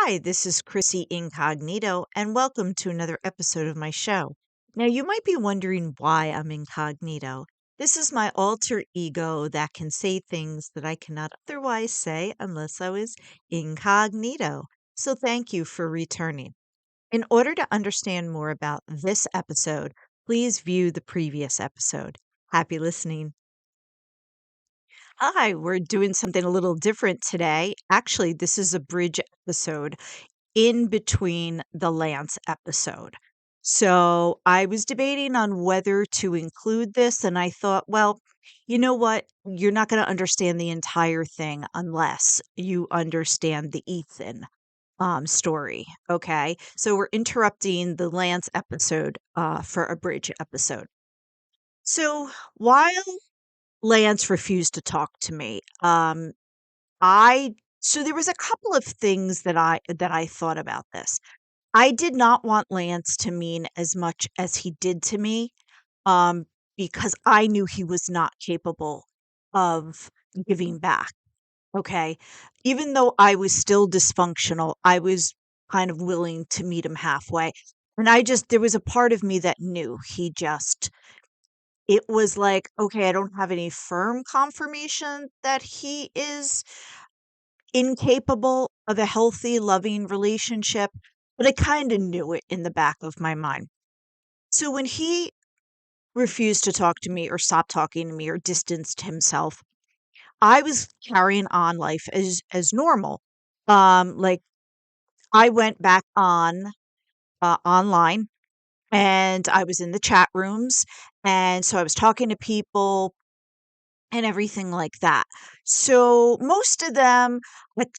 Hi, this is Chrissy Incognito, and welcome to another episode of my show. Now, you might be wondering why I'm incognito. This is my alter ego that can say things that I cannot otherwise say unless I was incognito. So, thank you for returning. In order to understand more about this episode, please view the previous episode. Happy listening. Hi, we're doing something a little different today. Actually, this is a bridge episode in between the Lance episode. So I was debating on whether to include this, and I thought, well, you know what? You're not going to understand the entire thing unless you understand the Ethan story. Okay. So we're interrupting the Lance episode for a bridge episode. So while Lance refused to talk to me, I so there was a couple of things that I thought about this. I did not want Lance to mean as much as he did to me, um, because I knew he was not capable of giving back, okay? Even though I was still dysfunctional, I was kind of willing to meet him halfway. And there was a part of me that knew it was like, okay, I don't have any firm confirmation that he is incapable of a healthy, loving relationship, but I kind of knew it in the back of my mind. So when he refused to talk to me or stopped talking to me or distanced himself, I was carrying on life as normal. Like I went back on online and I was in the chat rooms, and so I was talking to people and everything like that. So most of them,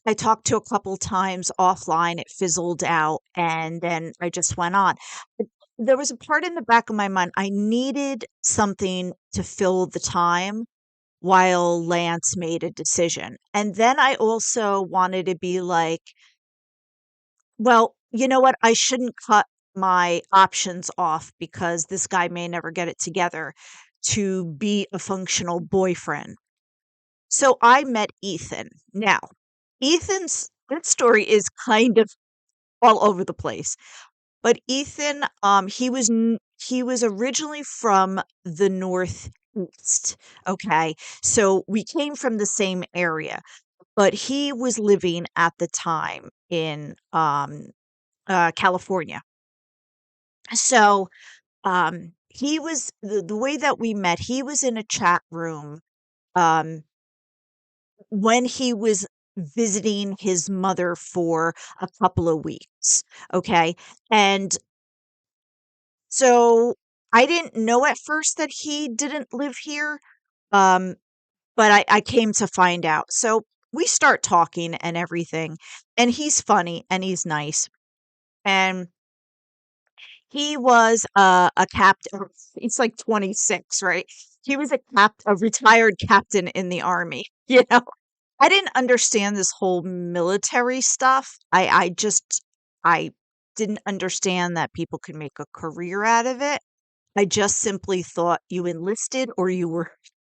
I talked to a couple times offline, it fizzled out, and then I just went on. But there was a part in the back of my mind, I needed something to fill the time while Lance made a decision. And then I also wanted to be like, well, you know what? I shouldn't cut my options off because this guy may never get it together to be a functional boyfriend. So I met Ethan. Now, Ethan's that story is kind of all over the place. But Ethan, he was originally from the Northeast. Okay. So we came from the same area, but he was living at the time in California. So he was the way that we met, he was in a chat room um when he was visiting his mother for a couple of weeks, okay? And so I didn't know at first that he didn't live here, um, but I came to find out. So we start talking and everything, and he's funny and he's nice. And he was a captain. He's like 26, right? He was a retired captain in the army, you know? I didn't understand this whole military stuff. I didn't understand that people could make a career out of it. I just simply thought you enlisted or you were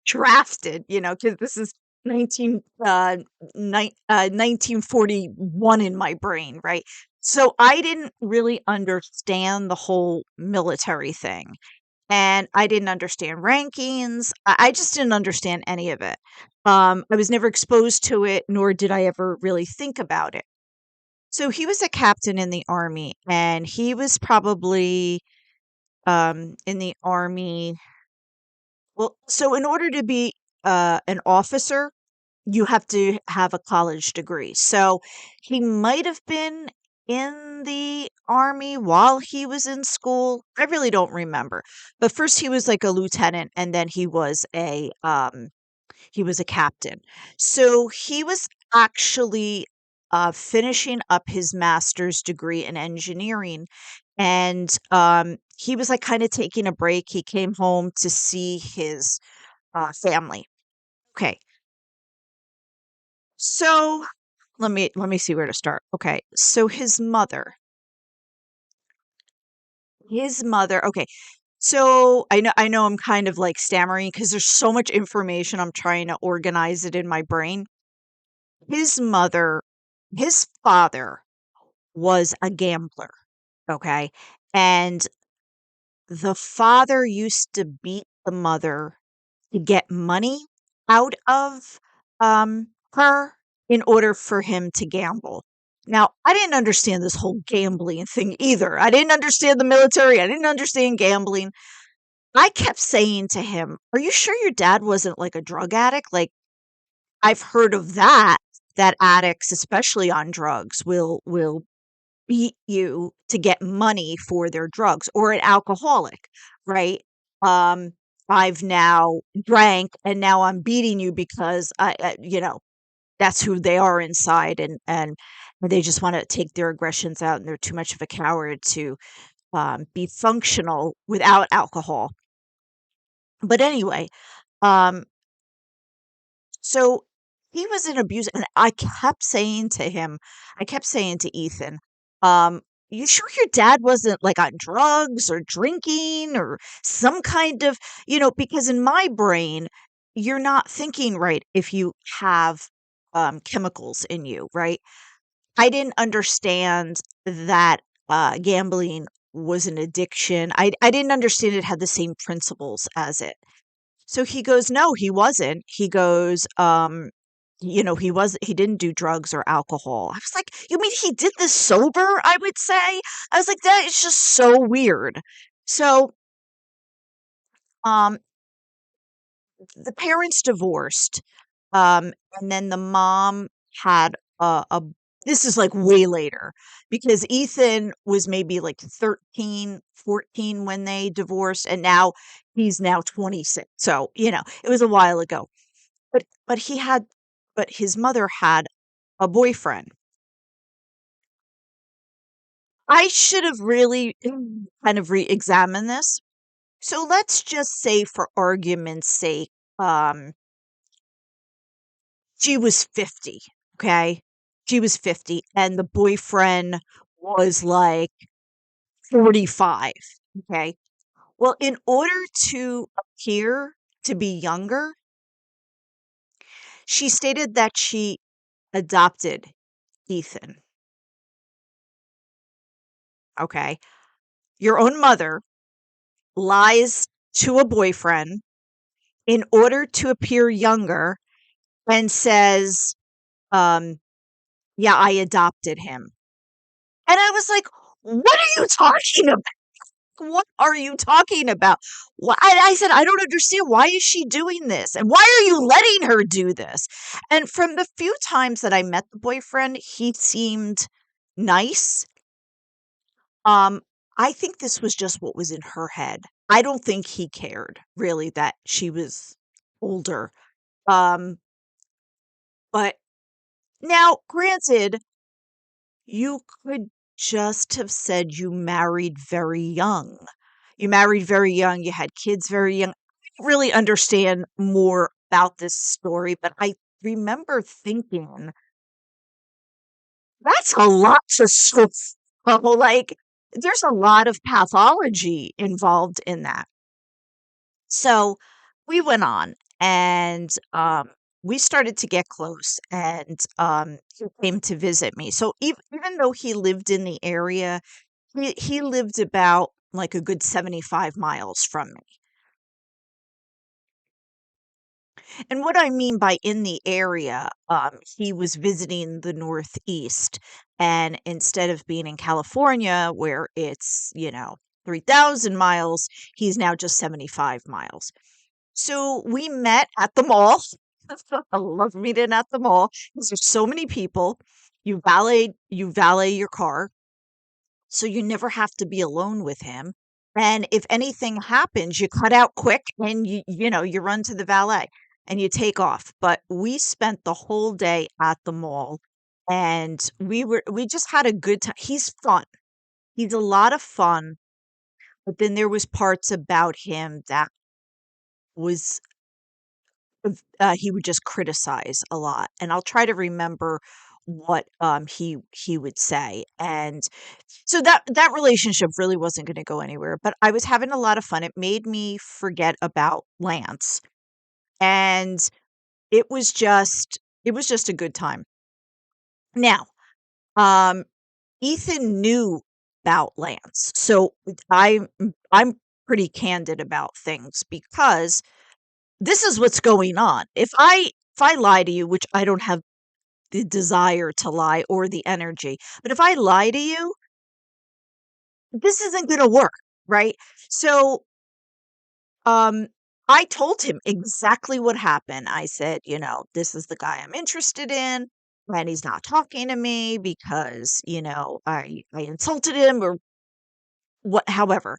drafted, because this is 1941 in my brain, right? So I didn't really understand the whole military thing. And I didn't understand rankings. I just didn't understand any of it. I was never exposed to it, nor did I ever really think about it. So he was a captain in the army, and he was probably in the army. Well, so in order to be an officer, you have to have a college degree. So he might have been in the army while he was in school. I really don't remember. But first he was like a lieutenant, and then he was a captain. So he was actually finishing up his master's degree in engineering, and he was like kind of taking a break. He came home to see his family. Okay, so let me see where to start. Okay, so his mother. Okay, so I know I'm kind of like stammering because there's so much information. I'm trying to organize it in my brain. His mother, his father was a gambler, okay? And the father used to beat the mother to get money out of, her in order for him to gamble. Now, I didn't understand this whole gambling thing either. I didn't understand the military, I didn't understand gambling. I kept saying to him, "Are you sure your dad wasn't, like, a drug addict? Like, I've heard of that addicts, especially on drugs, will beat you to get money for their drugs, or an alcoholic, right? Um, I've now drank and now I'm beating you because that's who they are inside, and they just want to take their aggressions out, and they're too much of a coward to be functional without alcohol. But anyway, um, so he was an abuser, and I kept saying to Ethan, um, "You sure your dad wasn't like on drugs or drinking or some kind of, because in my brain, you're not thinking right if you have chemicals in you, right? I didn't understand that gambling was an addiction. I didn't understand it had the same principles as it. So he goes, "No, he wasn't." He goes, he didn't do drugs or alcohol. I was like, "You mean he did this sober?" I would say. I was like, "That is just so weird." So, um, the parents divorced, and then the mom had a this is like way later because Ethan was maybe like 13, 14 when they divorced, and now he's now 26. So, it was a while ago. But he had but his mother had a boyfriend. I should have really kind of re-examined this. So let's just say for argument's sake, um, she was 50, okay? She was 50 and the boyfriend was like 45, okay? Well, in order to appear to be younger, she stated that she adopted Ethan, okay? Your own mother lies to a boyfriend in order to appear younger and says, um, "Yeah, I adopted him." And I was like, "What are you talking about? What are you talking about?" I said, "I don't understand. Why is she doing this? And why are you letting her do this?" And from the few times that I met the boyfriend, he seemed nice. Um, I think this was just what was in her head. I don't think he cared really that she was older. Um, but now, granted, you could just have said you married very young. You married very young, you had kids very young. I don't really understand more about this story, but I remember thinking, that's a lot to like, there's a lot of pathology involved in that. So we went on and we started to get close, and he came to visit me. So even though he lived in the area, he lived about like a good 75 miles from me. And what I mean by in the area, he was visiting the Northeast. And instead of being in California, where it's, 3,000 miles, he's now just 75 miles. So we met at the mall. I love meeting at the mall because there's so many people. You valet your car, so you never have to be alone with him. And if anything happens, you cut out quick and you run to the valet and you take off. But we spent the whole day at the mall, and we just had a good time. He's fun. He's a lot of fun, but then there was parts about him that was he would just criticize a lot, and I'll try to remember what he would say. And so that relationship really wasn't going to go anywhere, but I was having a lot of fun. It made me forget about Lance, and it was just a good time. Now, um Ethan knew about Lance. So I'm pretty candid about things because this is what's going on. If I lie to you, which I don't have the desire to lie or the energy, but if I lie to you, this isn't going to work, right? So, um, I told him exactly what happened. I said, this is the guy I'm interested in, and he's not talking to me because, I insulted him or what, however.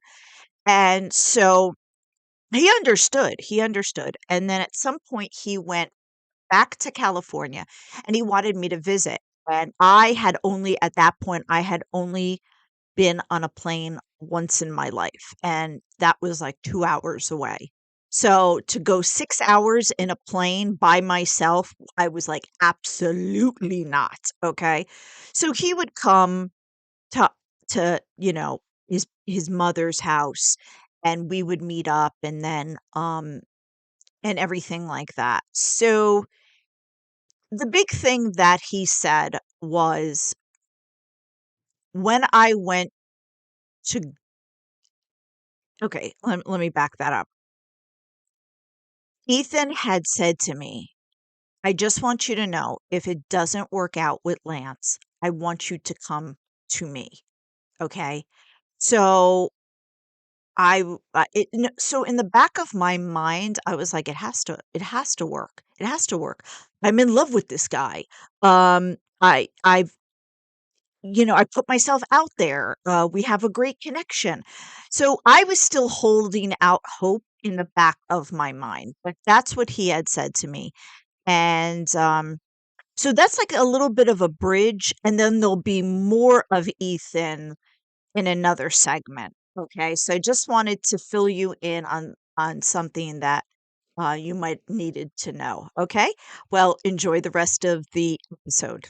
And so he understood. He understood. And then at some point, he went back to California and he wanted me to visit. And at that point, I had only been on a plane once in my life, and that was like 2 hours away. So to go 6 hours in a plane by myself, I was like, "Absolutely not." Okay? So he would come to his mother's house, and we would meet up and everything like that. So the big thing that he said was when I went to okay, let me back that up. Ethan had said to me, "I just want you to know if it doesn't work out with Lance, I want you to come to me." Okay? So so in the back of my mind, I was like, it has to work. It has to work. I'm in love with this guy. I've I put myself out there. We have a great connection. So I was still holding out hope in the back of my mind, but that's what he had said to me. And so that's like a little bit of a bridge, and then there'll be more of Ethan in another segment. Okay, so I just wanted to fill you in on something that you might needed to know. Okay, well, enjoy the rest of the episode.